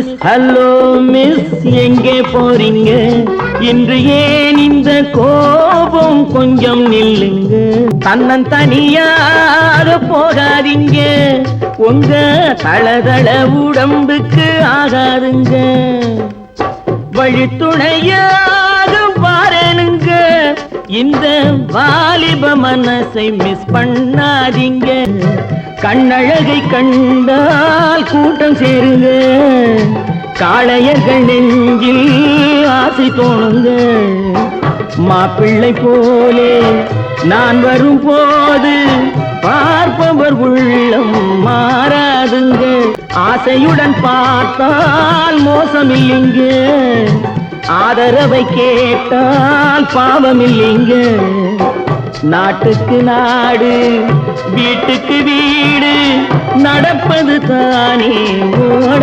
miss hello miss எங்கே போறீங்க இன்று ஏன் இந்த கோபம் கொஞ்சம் நில்லுங்க தன்னன் தனியாக போகாதீங்க உங்க தளதள உடம்புக்கு ஆகாதுங்க வழித்துணையாக பாருங்க இந்த வாலிப மனசை மிஸ் பண்ணாதீங்க கண்ணழகை கண்டால் கூட்டம் சேருங்க காளையர்கள் நெஞ்சில் ஆசை தோணுங்க மாப்பிள்ளை போலே நான் வரும் போது பார்ப்பவர் உள்ளம் மாறாதுங்க ஆசையுடன் பார்த்தால் மோசமில்லைங்க ஆதரவை கேட்டால் பாவமில்லைங்க நாட்டுக்கு நாடு வீட்டுக்கு வீடு நடப்பது தானே ஓட